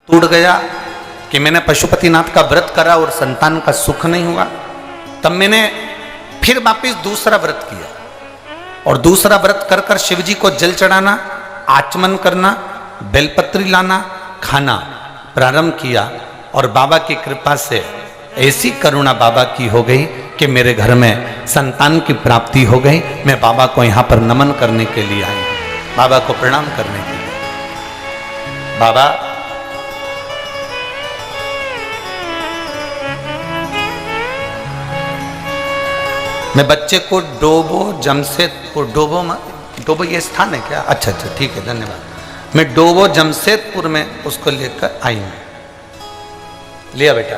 टूट गया कि मैंने पशुपतिनाथ का व्रत करा और संतान का सुख नहीं हुआ, तब मैंने फिर वापिस दूसरा व्रत किया और दूसरा व्रत कर कर शिव जी को जल चढ़ाना, आचमन करना, बेलपत्री लाना, खाना प्रारंभ किया। और बाबा की कृपा से ऐसी करुणा बाबा की हो गई कि मेरे घर में संतान की प्राप्ति हो गई। मैं बाबा को यहाँ पर नमन करने के लिए आई, बाबा को प्रणाम करने के लिए। बाबा मैं बच्चे को डोबो जमशेदपुर, डोबो ये स्थान है क्या? अच्छा अच्छा ठीक है, धन्यवाद। मैं डोबो जमशेदपुर में उसको लेकर आई हूं। लिया बेटा।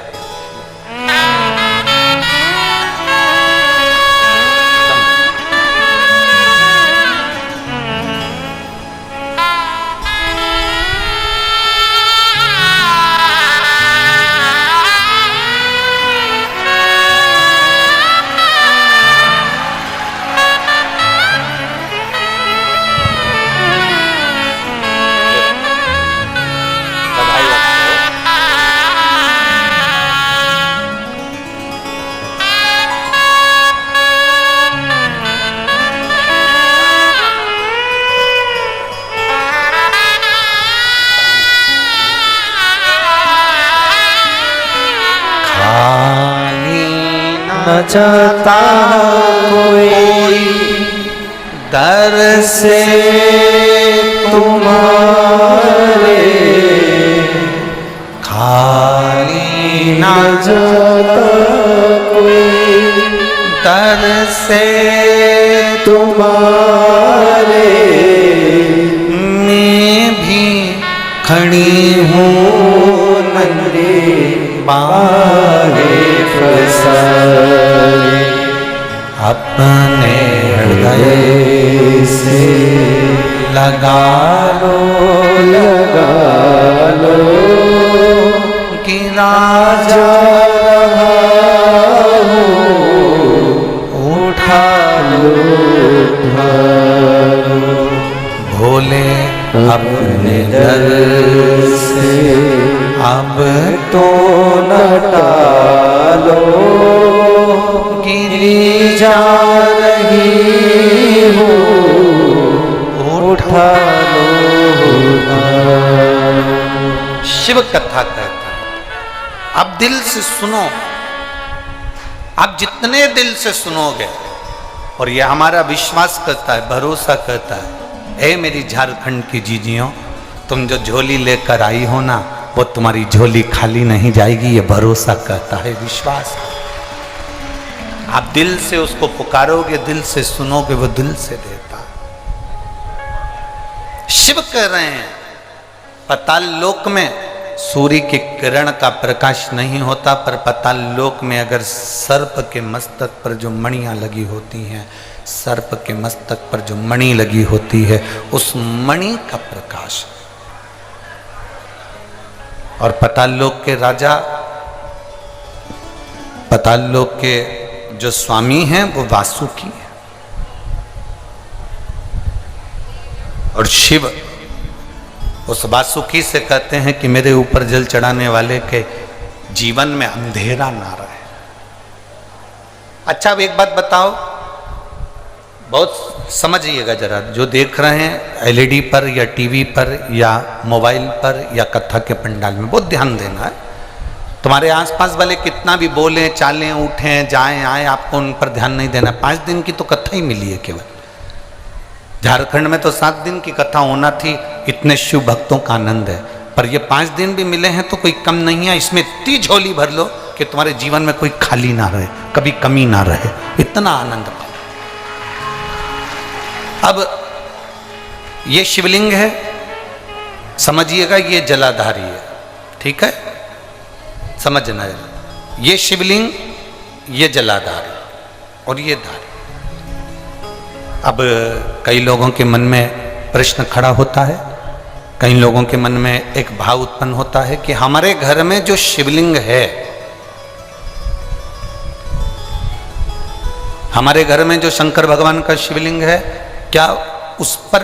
न चाहता कोई दर से तुम्हारे, खाली न चाहता कोई दर से तुम्हारे, मैं भी खड़ी हूँ नंगे बारे फसाए, अपने हृदय से लगा लो गिरा जा रहा हूँ, उठा लो भोले अपने दर से अब तो न टालो, गिरी जा रही हूँ, उठा लो। शिव कथा कहता है अब दिल से सुनो, आप जितने दिल से सुनोगे, और ये हमारा विश्वास करता है, भरोसा करता है, ए मेरी झारखंड की जीजियों, तुम जो झोली लेकर आई हो ना, वो तुम्हारी झोली खाली नहीं जाएगी, ये भरोसा करता है, विश्वास। आप दिल से उसको पुकारोगे, दिल से सुनोगे, वो दिल से देता है। शिव कह रहे हैं पाताल लोक में सूर्य की किरण का प्रकाश नहीं होता, पर पाताल लोक में अगर सर्प के मस्तक पर जो मणियां लगी होती हैं, सर्प के मस्तक पर जो मणि लगी होती है, उस मणि का प्रकाश। और पाताल लोक के राजा, पाताल लोक के जो स्वामी हैं वो वासुकी है, और शिव उस वासुकी से कहते हैं कि मेरे ऊपर जल चढ़ाने वाले के जीवन में अंधेरा ना रहे। अच्छा अब एक बात बताओ, बहुत समझिएगा जरा, जो देख रहे हैं एलईडी पर या टीवी पर या मोबाइल पर या कथा के पंडाल में, बहुत ध्यान देना है। तुम्हारे आसपास वाले कितना भी बोलें, चालें, उठें, जाएं, आए, आपको उन पर ध्यान नहीं देना। 5 दिन की तो कथा ही मिली है केवल। झारखंड में तो 7 दिन की कथा होना थी, इतने शिव भक्तों का आनंद है, पर ये 5 दिन भी मिले हैं तो कोई कम नहीं है। इसमें इतनी झोली भर लो कि तुम्हारे जीवन में कोई खाली ना रहे, कभी कमी ना रहे, इतना आनंद पाओ। अब ये शिवलिंग है, समझिएगा, ये जलाधारी है, ठीक है, समझना जरा। ये शिवलिंग, ये जलाधारी और ये धारी। अब कई लोगों के मन में प्रश्न खड़ा होता है, कई लोगों के मन में एक भाव उत्पन्न होता है कि हमारे घर में जो शिवलिंग है, हमारे घर में जो शंकर भगवान का शिवलिंग है, क्या उस पर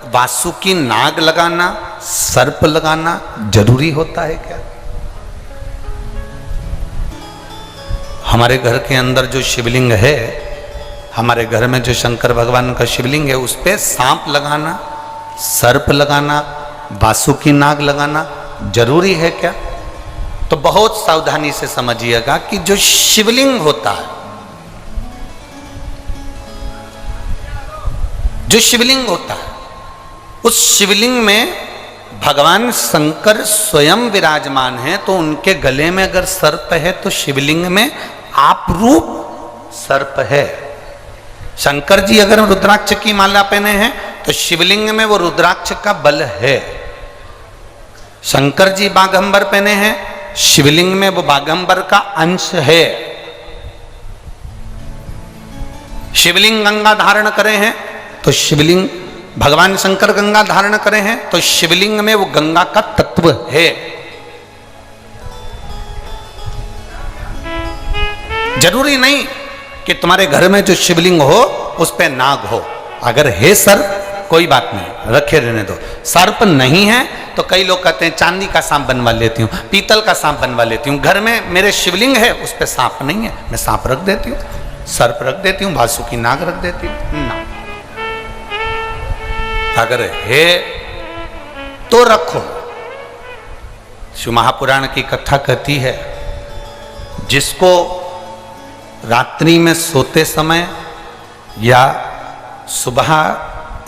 वासुकी नाग लगाना, सर्प लगाना जरूरी होता है क्या? हमारे घर के अंदर जो शिवलिंग है, हमारे घर में जो शंकर भगवान का शिवलिंग है, उस पे सांप लगाना, सर्प लगाना, वासुकी नाग लगाना जरूरी है क्या? तो बहुत सावधानी से समझिएगा कि जो शिवलिंग होता है, जो शिवलिंग होता है, उस शिवलिंग में भगवान शंकर स्वयं विराजमान है। तो उनके गले में अगर सर्प है तो शिवलिंग में आप रूप सर्प है। शंकर जी अगर रुद्राक्ष की माला पहने हैं तो शिवलिंग में वो रुद्राक्ष का बल है। शंकर जी बाघंबर पहने हैं, शिवलिंग में वो बाघंबर का अंश है। शिवलिंग गंगा धारण करे हैं तो शिवलिंग, भगवान शंकर गंगा धारण करे हैं तो शिवलिंग में वो गंगा का तत्व है। जरूरी नहीं कि तुम्हारे घर में जो शिवलिंग हो उस पे नाग हो। अगर है सर्प कोई बात नहीं, रखे रहने दो। सर्प नहीं है तो कई लोग कहते हैं चांदी का सांप बनवा लेती हूँ, पीतल का सांप बनवा लेती हूँ। घर में मेरे शिवलिंग है, उस पे सांप नहीं है, मैं सांप रख देती हूँ, सर्प रख देती हूँ, वासुकी नाग रख देती हूँ ना। अगर है तो रखो। शिव महापुराण की कथा कहती है, जिसको रात्रि में सोते समय या सुबह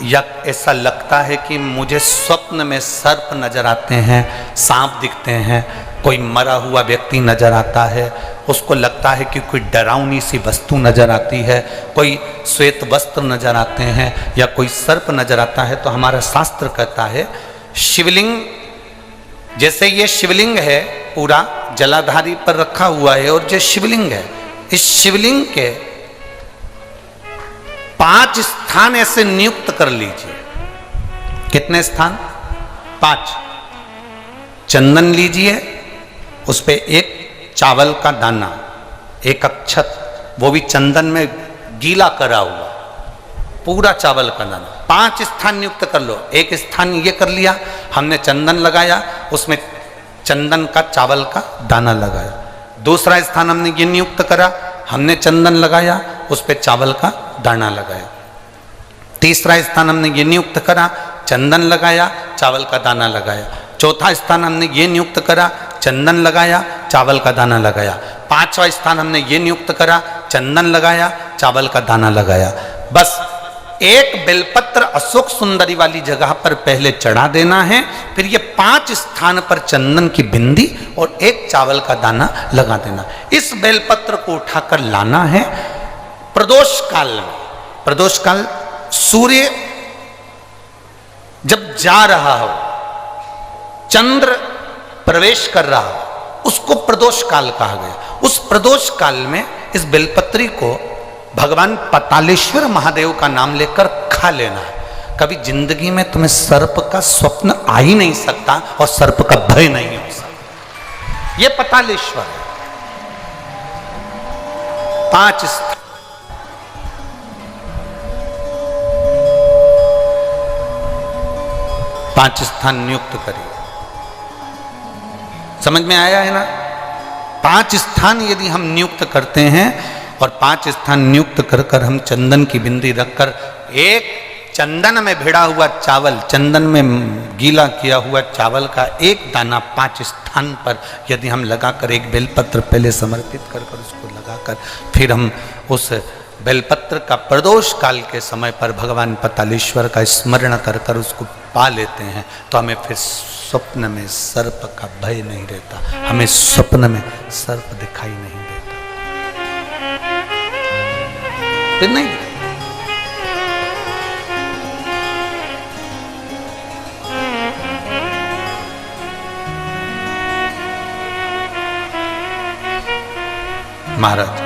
या ऐसा लगता है कि मुझे स्वप्न में सर्प नजर आते हैं, सांप दिखते हैं, कोई मरा हुआ व्यक्ति नजर आता है, उसको लगता है कि कोई डरावनी सी वस्तु नजर आती है, कोई श्वेत वस्त्र नजर आते हैं या कोई सर्प नजर आता है, तो हमारा शास्त्र कहता है शिवलिंग, जैसे ये शिवलिंग है पूरा जलाधारी पर रखा हुआ है, और जो शिवलिंग है, इस शिवलिंग के 5 स्थान ऐसे नियुक्त कर लीजिए। कितने स्थान? 5। चंदन लीजिए, उस पे एक चावल का दाना, एक अक्षत, वो भी चंदन में गीला करा हुआ, पूरा चावल का दाना। 5 स्थान नियुक्त कर लो। एक स्थान ये कर लिया, हमने चंदन लगाया, उसमें चंदन का चावल का दाना लगाया। दूसरा स्थान हमने ये नियुक्त करा, हमने चंदन लगाया, उस पे चावल का दाना लगाया। तीसरा स्थान हमने ये नियुक्त करा, चंदन लगाया, चावल का दाना लगाया। चौथा स्थान हमने ये नियुक्त करा, चंदन लगाया, चावल का दाना लगाया। 5वां स्थान हमने ये नियुक्त करा, चंदन लगाया, चावल का दाना लगाया। बस एक बेलपत्र अशोक सुंदरी वाली जगह पर पहले चढ़ा देना है, फिर ये 5 स्थान पर चंदन की बिंदी और एक चावल का दाना लगा देना। इस बेलपत्र को उठाकर लाना है प्रदोष काल में। प्रदोष काल सूर्य जब जा रहा हो, चंद्र प्रवेश कर रहा हो, उसको प्रदोष काल कहा गया। उस प्रदोष काल में इस बेलपत्री को भगवान पतालेश्वर महादेव का नाम लेकर खा लेना है। कभी जिंदगी में तुम्हें सर्प का स्वप्न आ ही नहीं सकता और सर्प का भय नहीं हो सकता। यह पतालेश्वर है। 5 स्थान, पांच स्थान नियुक्त करिए। समझ में आया है ना? 5 स्थान यदि हम नियुक्त करते हैं और 5 स्थान नियुक्त कर कर हम चंदन की बिंदी रखकर एक चंदन में भिड़ा हुआ चावल, चंदन में गीला किया हुआ चावल का एक दाना 5 स्थान पर यदि हम लगाकर एक बेलपत्र पहले समर्पित कर कर उसको लगाकर फिर हम उस बेलपत्र का प्रदोष काल के समय पर भगवान पतालेश्वर का स्मरण कर कर उसको पा लेते हैं, तो हमें फिर स्वप्न में सर्प का भय नहीं रहता, हमें स्वप्न में सर्प दिखाई नहीं देता। फिर नहीं महाराज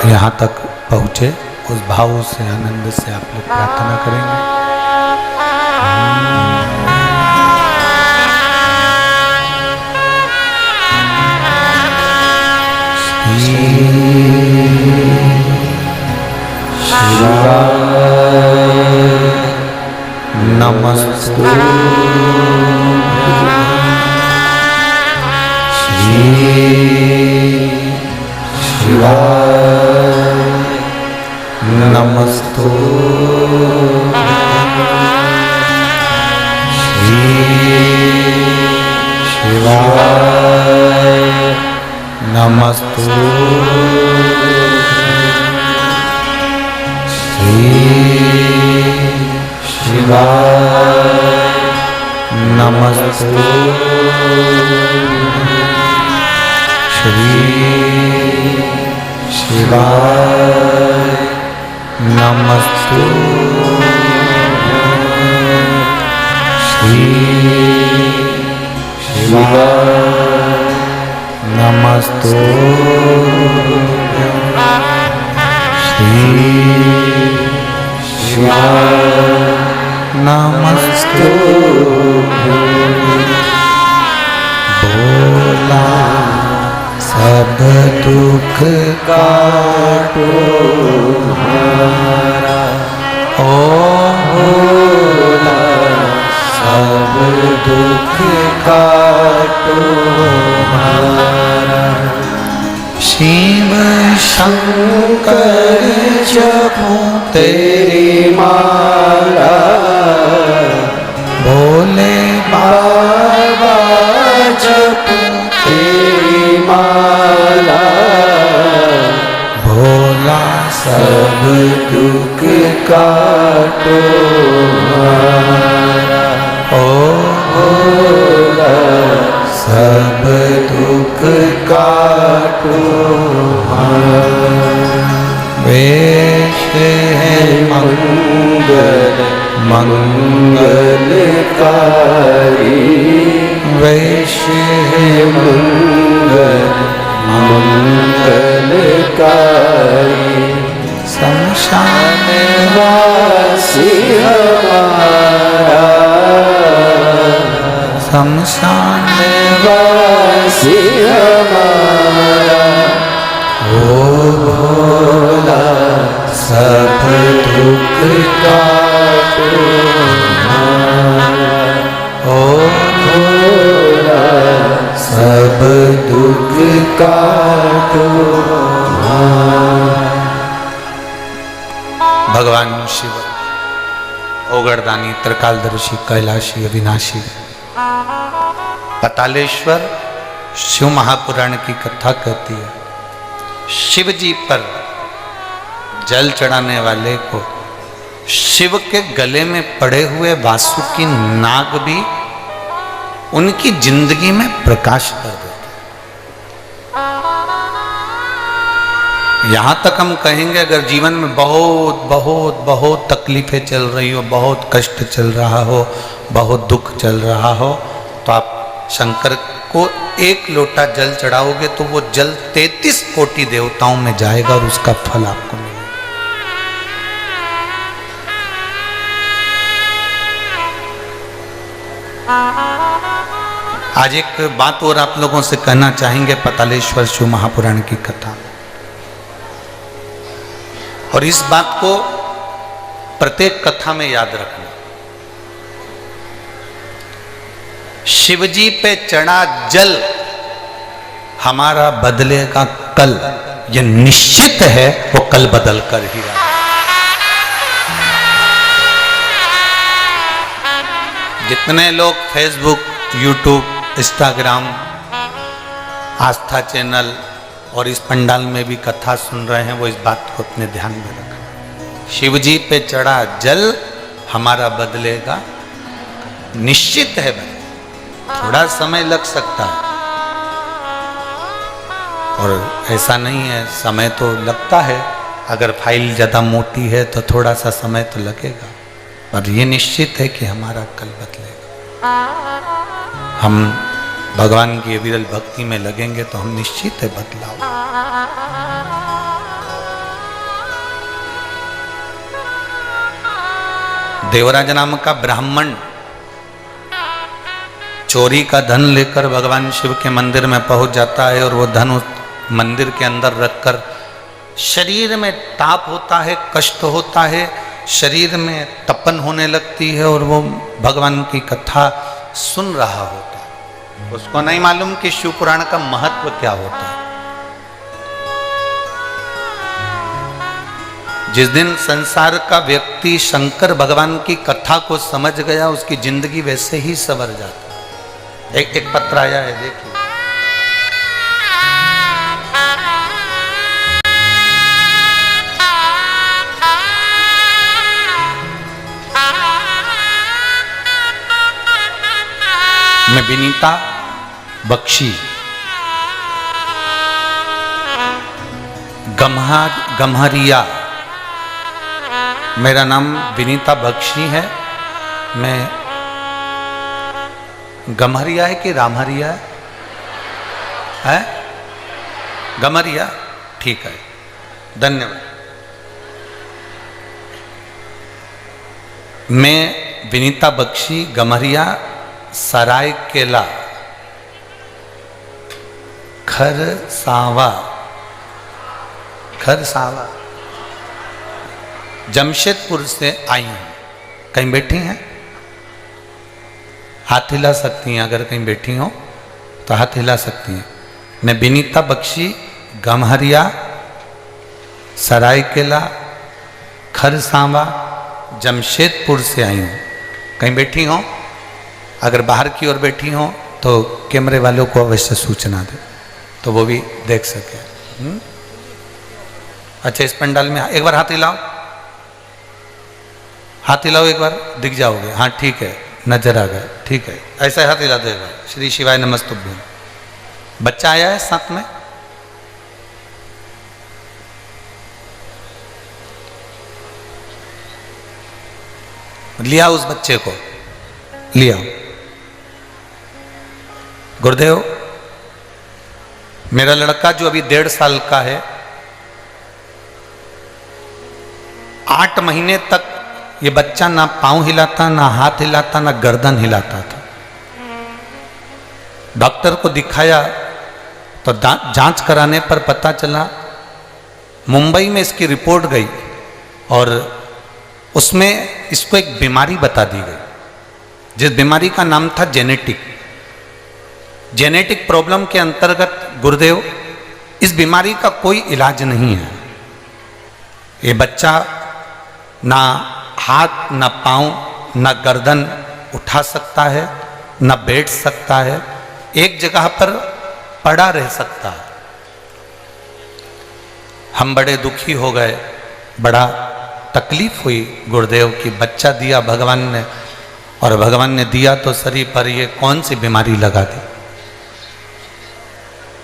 यहाँ तक पहुँचे, उस भाव से आनंद से आप लोग प्रार्थना करेंगे। नमस्तु नमस्तु नमस्तु नमस्तु श्री शिवाय नमस्तु श्री शिवाय नमस्तु श्री शिवाय नमस्तु बोला सब दुख काटो हमारा ओ बोला सब दुख काटो हमारा शिव शंकर जपो तेरी माला भोले बाबा जपो तेरी माला भोला सब दुख काटो हमारा ओ भोला सब दुख काटो हमारा वेश है मंगल मंगलकारी वेश है मंगल मंगलकारी शमशान वासी हमारा शमशान वासी हमारा ओ भोला सब दुख काटो हमारा ओ भोला सब दुख काटो हमारा। भगवान शिव ओगरदानी त्रिकालदर्शी कैलाशी अविनाशी पतालेश्वर शिव महापुराण की कथा कहती है शिव जी पर जल चढ़ाने वाले को शिव के गले में पड़े हुए वासुकी नाग भी उनकी जिंदगी में प्रकाश कर देते। यहां तक हम कहेंगे अगर जीवन में बहुत बहुत बहुत तकलीफें चल रही हो, बहुत कष्ट चल रहा हो, बहुत दुख चल रहा हो, तो आप शंकर को एक लोटा जल चढ़ाओगे तो वो जल 33 कोटि देवताओं में जाएगा और उसका फल आपको मिलेगा। आज एक बात और आप लोगों से कहना चाहेंगे पतालेश्वर शिव महापुराण की कथा, और इस बात को प्रत्येक कथा में याद रखना। शिवजी पे चढ़ा जल हमारा बदलेगा कल, ये निश्चित है, वो कल बदल कर ही रहा। जितने लोग फेसबुक, यूट्यूब, इंस्टाग्राम, आस्था चैनल और इस पंडाल में भी कथा सुन रहे हैं, वो इस बात को अपने ध्यान में रखें। शिवजी पे चढ़ा जल हमारा बदलेगा, निश्चित है भाई। थोड़ा समय लग सकता है और ऐसा नहीं है, समय तो लगता है। अगर फाइल ज़्यादा मोटी है तो थोड़ा सा समय तो लगेगा, पर ये निश्चित है कि हमारा कल बदलेगा। हम भगवान की विरल भक्ति में लगेंगे तो हम निश्चित है बदलाव। देवराज नाम का ब्राह्मण चोरी का धन लेकर भगवान शिव के मंदिर में पहुंच जाता है और वो धन मंदिर के अंदर रखकर शरीर में ताप होता है, कष्ट होता है, शरीर में तपन होने लगती है और वो भगवान की कथा सुन रहा होता है। उसको नहीं मालूम कि शिव पुराण का महत्व क्या होता है। जिस दिन संसार का व्यक्ति शंकर भगवान की कथा को समझ गया, उसकी जिंदगी वैसे ही संवर जाती है। एक पत्र आया है, देखिए। मैं विनीता बख्शी, गम्हरिया, मेरा नाम विनीता बख्शी है। मैं गम्हरिया है कि रामहरिया है? गम्हरिया, ठीक है, धन्यवाद। मैं विनीता बख्शी, गम्हरिया, सरायकेला, खरसावा, जमशेदपुर से आई हूँ। कहीं बैठी हैं? हाथ हिला सकती हैं, अगर कहीं बैठी हो तो हाथ हिला सकती हैं। मैं विनीता बख्शी, गम्हरिया, सरायकेला, खरसावा, जमशेदपुर से आई हूँ। कहीं बैठी हो? अगर बाहर की ओर बैठी हो तो कैमरे वालों को अवश्य सूचना दे, तो वो भी देख सके। अच्छा, इस पंडाल में एक बार हाथ हिलाओ, हाथ हिलाओ, एक बार दिख जाओगे। हाँ ठीक है, नजर आ गया, ठीक है, ऐसा हाथ हिला देगा। श्री शिवाय नमस्तुभ्यं। बच्चा आया है साथ में? लिया उस बच्चे को, लिया। गुरुदेव, मेरा लड़का जो अभी 1.5 साल का है, 8 महीने तक ये बच्चा ना पांव हिलाता, ना हाथ हिलाता, ना गर्दन हिलाता था। डॉक्टर को दिखाया तो जांच कराने पर पता चला, मुंबई में इसकी रिपोर्ट गई और उसमें इसको एक बीमारी बता दी गई, जिस बीमारी का नाम था जेनेटिक प्रॉब्लम के अंतर्गत। गुरुदेव, इस बीमारी का कोई इलाज नहीं है। ये बच्चा ना हाथ, ना पांव, ना गर्दन उठा सकता है, ना बैठ सकता है, एक जगह पर पड़ा रह सकता है। हम बड़े दुखी हो गए, बड़ा तकलीफ हुई गुरुदेव की बच्चा दिया भगवान ने, और भगवान ने दिया तो शरीर पर ये कौन सी बीमारी लगा दी।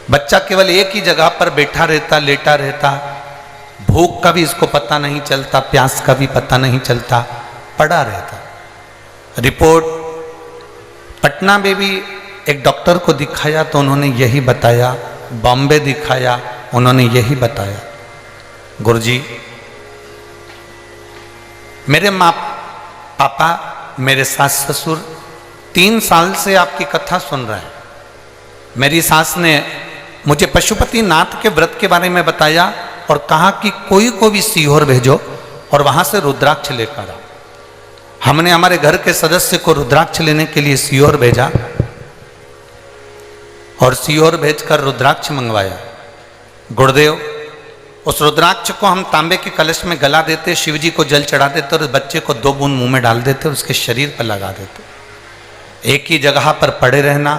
बच्चा केवल एक ही जगह पर बैठा रहता, लेटा रहता, भूख का भी इसको पता नहीं चलता, प्यास का भी पता नहीं चलता, पड़ा रहता। रिपोर्ट पटना में भी एक डॉक्टर को दिखाया तो उन्होंने यही बताया, बॉम्बे दिखाया, उन्होंने यही बताया। गुरुजी, मेरे माँ पापा, मेरे सास ससुर 3 साल से आपकी कथा सुन रहे हैं। मेरी सास ने मुझे पशुपति नाथ के व्रत के बारे में बताया और कहा कि कोई को भी सीहोर भेजो और वहां से रुद्राक्ष लेकर आओ। हमने हमारे घर के सदस्य को रुद्राक्ष लेने के लिए सीहोर भेजा और सीहोर भेजकर रुद्राक्ष मंगवाया। गुरुदेव, उस रुद्राक्ष को हम तांबे के कलश में गला देते, शिव जी को जल चढ़ा देते और उस बच्चे को 2 बूंद मुंह में डाल देते और उसके शरीर पर लगा देते। एक ही जगह पर पड़े रहना,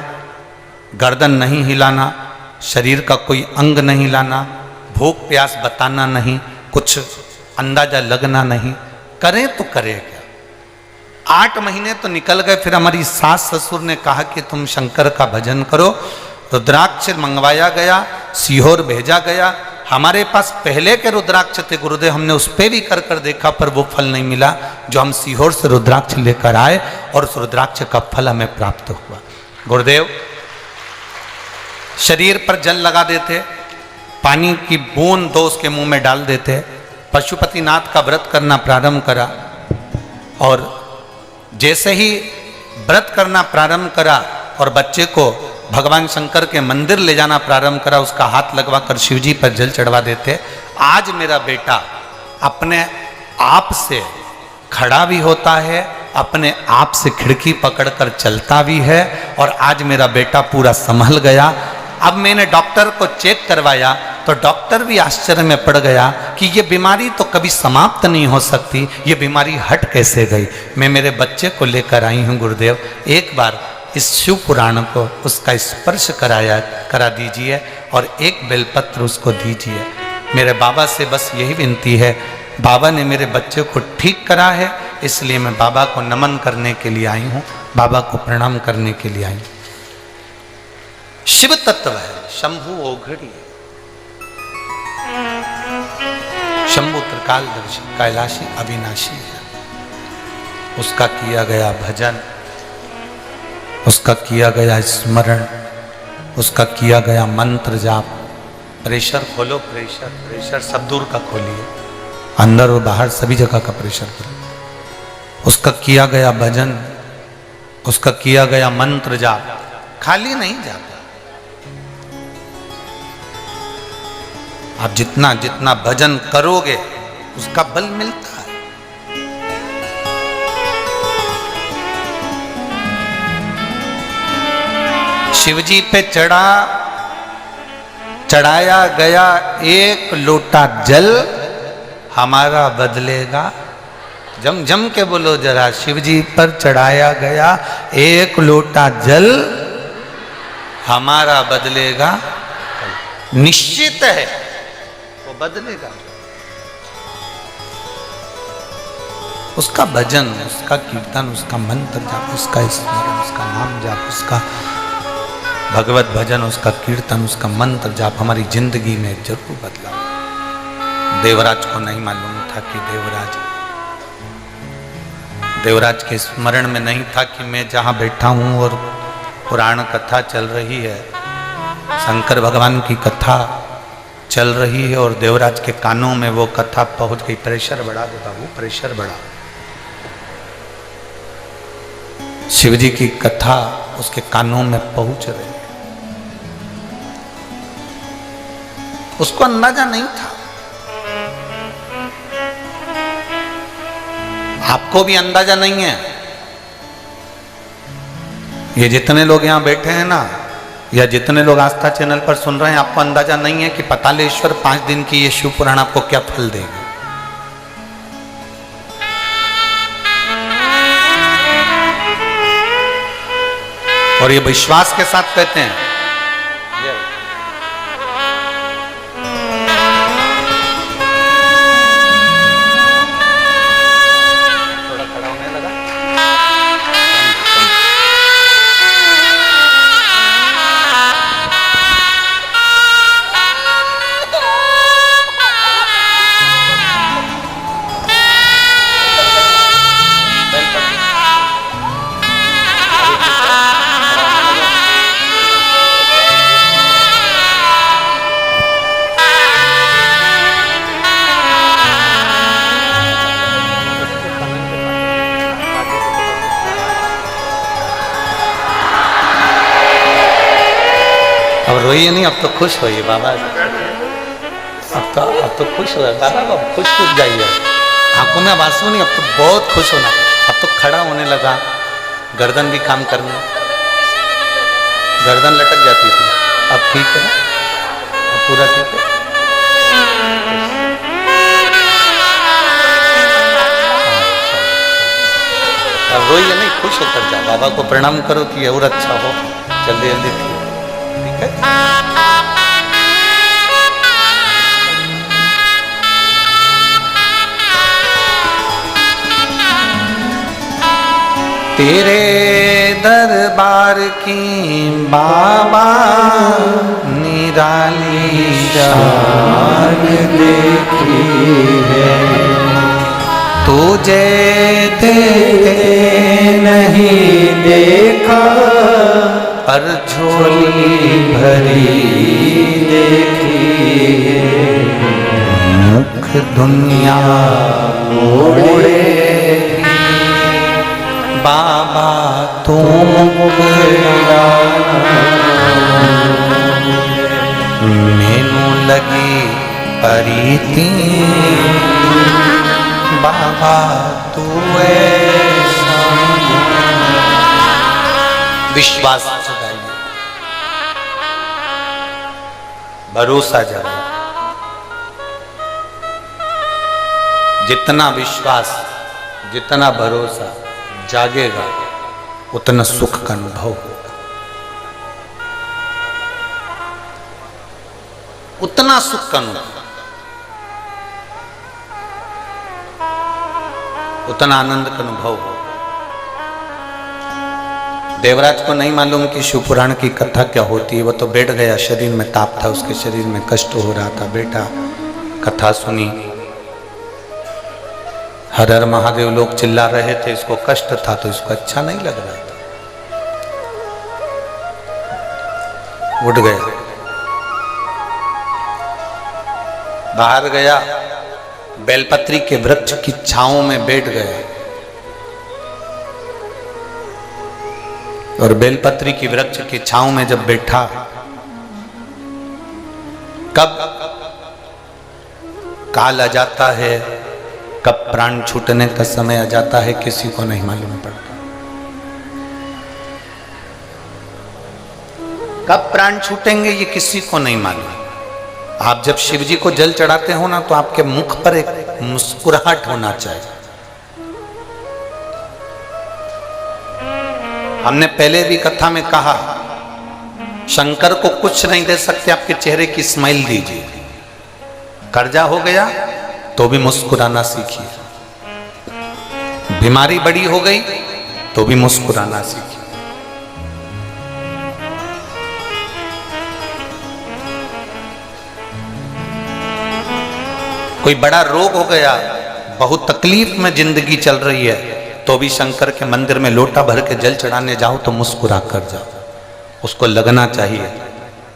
गर्दन नहीं हिलाना, शरीर का कोई अंग नहीं हिलाना, भूख प्यास बताना नहीं, कुछ अंदाजा लगना नहीं, करें तो करें क्या। 8 महीने तो निकल गए। फिर हमारी सास ससुर ने कहा कि तुम शंकर का भजन करो। रुद्राक्ष मंगवाया गया, सीहोर भेजा गया। हमारे पास पहले के रुद्राक्ष थे गुरुदेव, हमने उस पर भी कर देखा पर वो फल नहीं मिला जो हम सीहोर से रुद्राक्ष लेकर आए और उस रुद्राक्ष का फल हमें प्राप्त हुआ। गुरुदेव, शरीर पर जल लगा देते, पानी की बूंद 2 उसके मुंह में डाल देते। पशुपतिनाथ का व्रत करना प्रारंभ करा और जैसे ही व्रत करना प्रारंभ करा और बच्चे को भगवान शंकर के मंदिर ले जाना प्रारंभ करा, उसका हाथ लगवाकर शिव जी पर जल चढ़वा देते। आज मेरा बेटा अपने आप से खड़ा भी होता है, अपने आप से खिड़की पकड़कर चलता भी है, और आज मेरा बेटा पूरा संभल गया। अब मैंने डॉक्टर को चेक करवाया तो डॉक्टर भी आश्चर्य में पड़ गया कि ये बीमारी तो कभी समाप्त नहीं हो सकती, ये बीमारी हट कैसे गई। मैं मेरे बच्चे को लेकर आई हूँ गुरुदेव, एक बार इस शिव पुराण को उसका स्पर्श करा दीजिए और एक बेलपत्र उसको दीजिए। मेरे बाबा से बस यही विनती है, बाबा ने मेरे बच्चे को ठीक करा है, इसलिए मैं बाबा को नमन करने के लिए आई हूँ, बाबा को प्रणाम करने के लिए आई हूँ। शिव तत्व है, शंभु ओघड़ी, शंभु त्रिकालदर्शी, कैलाशी, अविनाशी है। उसका किया गया भजन, उसका किया गया स्मरण, उसका किया गया मंत्र जाप। प्रेशर खोलो, प्रेशर प्रेशर सब दूर का खोलिए, अंदर और बाहर सभी जगह का प्रेशर करो। उसका किया गया भजन, उसका किया गया मंत्र जाप खाली नहीं जाता। आप जितना जितना भजन करोगे उसका बल मिलता है। शिवजी पे चढ़ाया गया एक लोटा जल हमारा बदलेगा। जम जम के बोलो जरा, शिवजी पर चढ़ाया गया एक लोटा जल हमारा बदलेगा। निश्चित है वो बदलेगा। उसका भजन, उसका कीर्तन, उसका मंत्र जाप, उसका स्मरण, उसका नाम जाप, उसका भगवत भजन, उसका कीर्तन, उसका मंत्र जाप हमारी जिंदगी में जरूर बदला। देवराज को नहीं मालूम था कि देवराज के स्मरण में नहीं था कि मैं जहाँ बैठा हूँ और पुराण कथा चल रही है, शंकर भगवान की कथा चल रही है और देवराज के कानों में वो कथा पहुंच गई। प्रेशर बढ़ा देगा, वो प्रेशर बढ़ा। शिवजी की कथा उसके कानों में पहुंच रही। उसको अंदाजा नहीं था। आपको भी अंदाजा नहीं है। ये जितने लोग यहां बैठे हैं ना, या जितने लोग आस्था चैनल पर सुन रहे हैं, आपको अंदाजा नहीं है कि पातालेश्वर 5 दिन की ये शिव पुराण आपको क्या फल देगा। और ये विश्वास के साथ कहते हैं। थोड़ा खड़ा होने लगा। अब रोइए नहीं, अब तो खुश होइए बाबा। अब तो खुश हो बाबा, अब खुश जाइए। आंखों में आंसू नहीं, अब तो बहुत खुश होना। अब तो खड़ा होने लगा, गर्दन भी काम करने, गर्दन लटक जाती थी, अब ठीक है, अब पूरा ठीक है। अब रोइए नहीं, खुश होकर जा, बाबा को प्रणाम करो कि और अच्छा हो, जल्दी जल्दी ठीक है। तेरे दरबार की बाबा निराली शान देखी है, तुझे देखे नहीं देखा, पर झोली भरी देखी है। मुख दुनिया मोड़े बाबा तुम मेनू लगी परीती बाबा तू ऐसा। विश्वास जगाइए, भरोसा जगाइए। जितना विश्वास, जितना भरोसा जागेगा उतना सुख का अनुभव होगा, उतना सुख का अनुभव, उतना आनंद का अनुभव हो। देवराज को नहीं मालूम कि शिवपुराण की कथा क्या होती है। वो तो बैठ गया, शरीर में ताप था, उसके शरीर में कष्ट हो रहा था। बेटा कथा सुनी, हर हर महादेव लोग चिल्ला रहे थे, इसको कष्ट था तो इसको अच्छा नहीं लग रहा था। उठ गया, बाहर गया, बेलपत्री के वृक्ष की छांव में बैठ गया और बेलपत्री की वृक्ष की छांव में जब बैठा, कब काल आ जाता है, कब प्राण छूटने का समय आ जाता है, किसी को नहीं मालूम पड़ता। कब प्राण छूटेंगे ये किसी को नहीं मालूम। आप जब शिव जी को जल चढ़ाते हो ना, तो आपके मुख पर एक मुस्कुराहट होना चाहिए। हमने पहले भी कथा में कहा, शंकर को कुछ नहीं दे सकते, आपके चेहरे की स्माइल दीजिए। कर्जा हो गया तो भी मुस्कुराना सीखिए, बीमारी बड़ी हो गई तो भी मुस्कुराना सीखिए। कोई बड़ा रोग हो गया, बहुत तकलीफ में जिंदगी चल रही है, तो भी शंकर के मंदिर में लोटा भर के जल चढ़ाने जाओ तो मुस्कुरा कर जाओ। उसको लगना चाहिए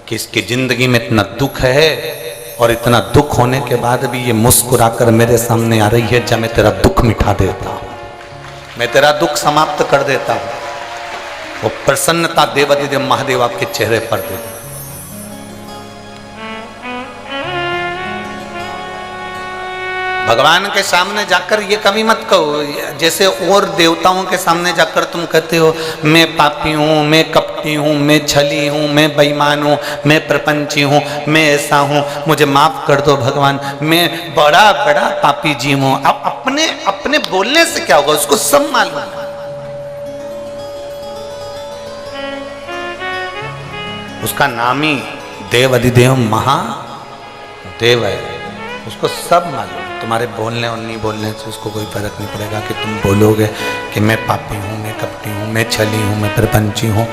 कि इसकी जिंदगी में इतना दुख है और इतना दुख होने के बाद भी ये मुस्कुरा कर मेरे सामने आ रही है। जब मैं तेरा दुख मिटा देता हूं, मैं तेरा दुख समाप्त कर देता हूं, वो प्रसन्नता देवाधिदेव महादेव आपके चेहरे पर देता। भगवान के सामने जाकर ये कभी मत कहो, जैसे और देवताओं के सामने जाकर तुम कहते हो मैं पापी हूँ, मैं कपटी हूँ, मैं छली हूँ, मैं बेईमान हूँ, मैं प्रपंची हूँ, मैं ऐसा हूँ, मुझे माफ कर दो भगवान, मैं बड़ा बड़ा पापी जीव हूँ। अब अपने अपने बोलने से क्या होगा, उसको सब मालूम है। उसका नाम ही देव अधिदेव महादेव है, उसको सब मालूम। तुम्हारे बोलने और नहीं बोलने से उसको कोई फर्क नहीं पड़ेगा कि तुम बोलोगे कि मैं पापी हूँ, मैं कपटी हूँ, मैं छली हूँ, मैं प्रपंची हूँ,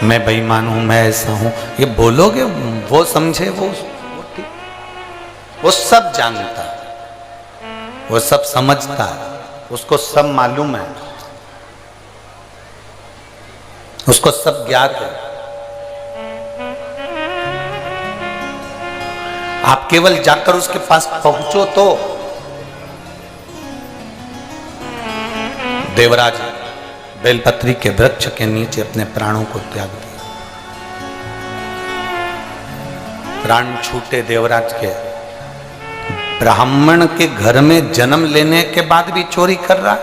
मैं बेईमान हूँ, मैं ऐसा हूँ। ये बोलोगे, वो समझे, वो ठीक, वो सब जानता है, वो सब समझता है, उसको सब मालूम है, उसको सब ज्ञात है। आप केवल जाकर उसके पास पहुंचो तो। देवराज बेलपत्री के वृक्ष के नीचे अपने प्राणों को त्याग दिया। प्राण छूटे देवराज के। ब्राह्मण के घर में जन्म लेने के बाद भी चोरी कर रहा।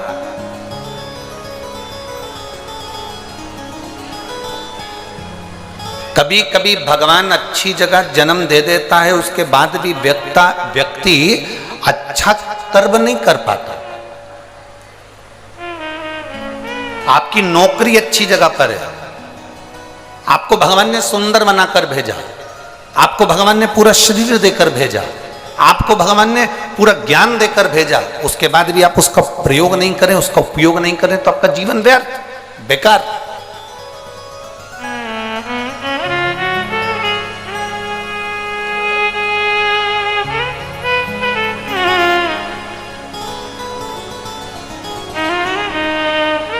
कभी कभी भगवान अच्छी जगह जन्म दे देता है, उसके बाद भी व्यक्ति अच्छा कर्म नहीं कर पाता। आपकी नौकरी अच्छी जगह पर है, आपको भगवान ने सुंदर बनाकर भेजा, आपको भगवान ने पूरा शरीर देकर भेजा, आपको भगवान ने पूरा ज्ञान देकर भेजा, उसके बाद भी आप उसका प्रयोग नहीं करें, उसका उपयोग नहीं करें, तो आपका जीवन व्यर्थ, बेकार।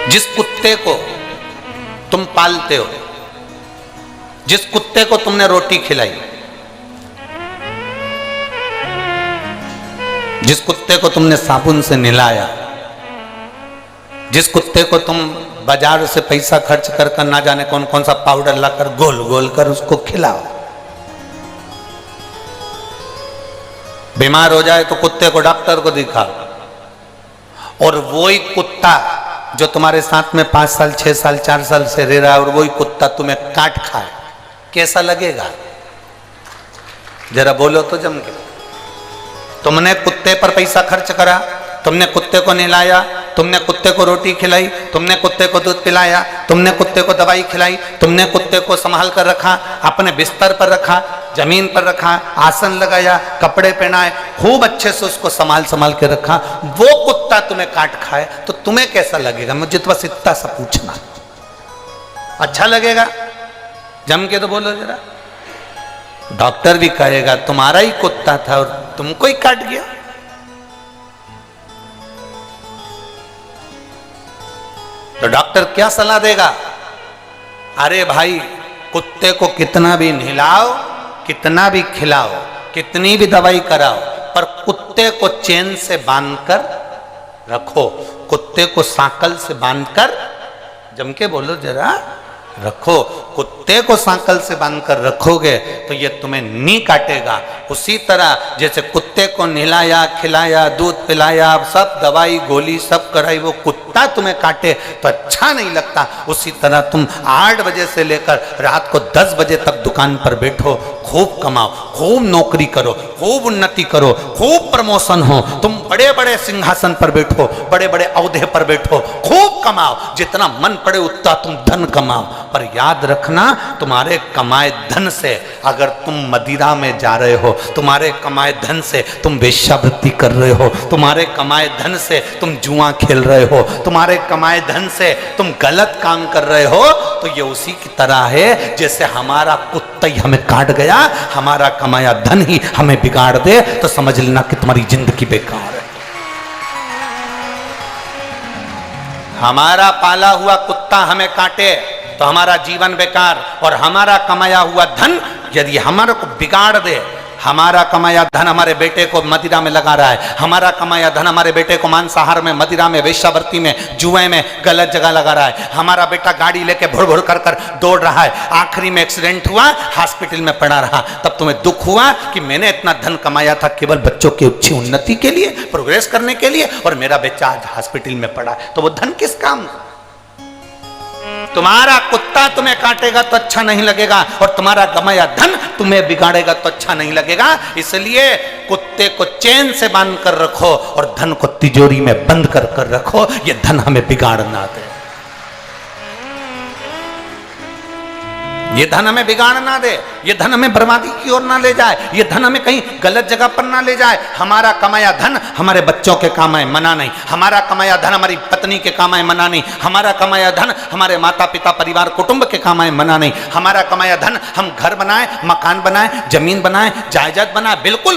जिस कुत्ते को तुम पालते हो, जिस कुत्ते को तुमने रोटी खिलाई, जिस कुत्ते को तुमने साबुन से नहलाया, जिस कुत्ते को तुम बाजार से पैसा खर्च कर कर ना जाने कौन कौन सा पाउडर लाकर गोल गोल कर उसको खिलाओ, बीमार हो जाए तो कुत्ते को डॉक्टर को दिखाओ, और वही कुत्ता जो तुम्हारे साथ में 5 साल 6 साल 4 साल से रह रहा है और वही कुत्ता तुम्हें काट खाए, कैसा लगेगा? जरा बोलो तो जम के। तुमने कुत्ते पर पैसा खर्च करा, तुमने कुत्ते को नहलाया, तुमने कुत्ते को रोटी खिलाई, तुमने कुत्ते को दूध पिलाया, तुमने कुत्ते को दवाई खिलाई, तुमने कुत्ते को संभाल कर रखा, अपने बिस्तर पर रखा, जमीन पर रखा, आसन लगाया, कपड़े पहनाए, खूब अच्छे से उसको संभाल के रखा। वो कुत्ता तुम्हें काट खाए तो तुम्हें कैसा लगेगा? मुझे तो बस इतना सा पूछना। अच्छा लगेगा? जम के तो बोलो जरा। डॉक्टर भी कहेगा तुम्हारा ही कुत्ता था और तुमको ही काट गया। तो डॉक्टर क्या सलाह देगा? अरे भाई, कुत्ते को कितना भी नहलाओ, कितना भी खिलाओ, कितनी भी दवाई कराओ, पर कुत्ते को चेन से बांधकर रखो, कुत्ते को सांकल से बांधकर, जम के बोलो जरा, रखो। कुत्ते को सांकल से बांधकर रखोगे तो ये तुम्हें नहीं काटेगा। उसी तरह जैसे कुत्ते को नहलाया, खिलाया, दूध पिलाया, सब दवाई गोली सब कराई, वो कुत्ता तुम्हें काटे तो अच्छा नहीं लगता। उसी तरह तुम 8 बजे से लेकर रात को 10 बजे तक दुकान पर बैठो, खूब कमाओ, खूब नौकरी करो, खूब उन्नति करो, खूब प्रमोशन हो, तुम बड़े बड़े सिंहासन पर बैठो, बड़े बड़े औहदे पर बैठो, खूब कमाओ, जितना मन पड़े उतना तुम धन कमाओ, पर याद रखना तुम्हारे कमाए धन से अगर तुम मदिरा में जा रहे हो, तुम्हारे कमाए धन से तुम वेश्यावृत्ति कर रहे हो, तुम्हारे कमाए धन से तुम जुआ खेल रहे हो, तुम्हारे कमाए धन से तुम गलत काम कर रहे हो, तो ये उसी की तरह है जैसे हमारा कुत्ता ही हमें काट गया, हमारा कमाया धन ही हमें बिगाड़ दे, तो समझ लेना कि तुम्हारी जिंदगी बेकार है। हमारा पाला हुआ कुत्ता हमें काटे तो हमारा जीवन बेकार, और हमारा कमाया हुआ धन यदि हमारे को बिगाड़ दे, हमारा कमाया धन हमारे बेटे को मदिरा में लगा रहा है, हमारा कमाया धन हमारे बेटे को मांसाहार में, मदिरा में, वेश्यावृत्ति में, जुए में, गलत जगह लगा रहा है, हमारा बेटा गाड़ी लेके भुड़ भुड़ कर कर दौड़ रहा है, आखिरी में एक्सीडेंट हुआ, हॉस्पिटल में पड़ा रहा, तब तुम्हें दुख हुआ कि मैंने इतना धन कमाया था केवल बच्चों की अच्छी उन्नति के लिए, प्रोग्रेस करने के लिए, और मेरा बच्चा आज हॉस्पिटल में पड़ा है, तो वो धन किस काम? तुम्हारा कुत्ता तुम्हें काटेगा तो अच्छा नहीं लगेगा, और तुम्हारा कमाया धन तुम्हें बिगाड़ेगा तो अच्छा नहीं लगेगा। इसलिए कुत्ते को चैन से बांध कर रखो और धन को तिजोरी में बंद कर कर रखो, ये धन हमें बिगाड़ ना दे, ये धन हमें बिगाड़ ना दे, ये धन हमें बर्बादी की ओर ना ले जाए, ये धन हमें कहीं गलत जगह पर ना ले जाए। हमारा कमाया धन हमारे बच्चों के काम आए, मना नहीं, हमारा कमाया धन हमारी पत्नी के काम आए, मना नहीं, हमारा कमाया धन हमारे माता पिता परिवार कुटुंब के काम आए, मना नहीं, हमारा कमाया धन हम घर बनाए, मकान बनाए, जमीन बनाए, जायदाद बनाए, बिल्कुल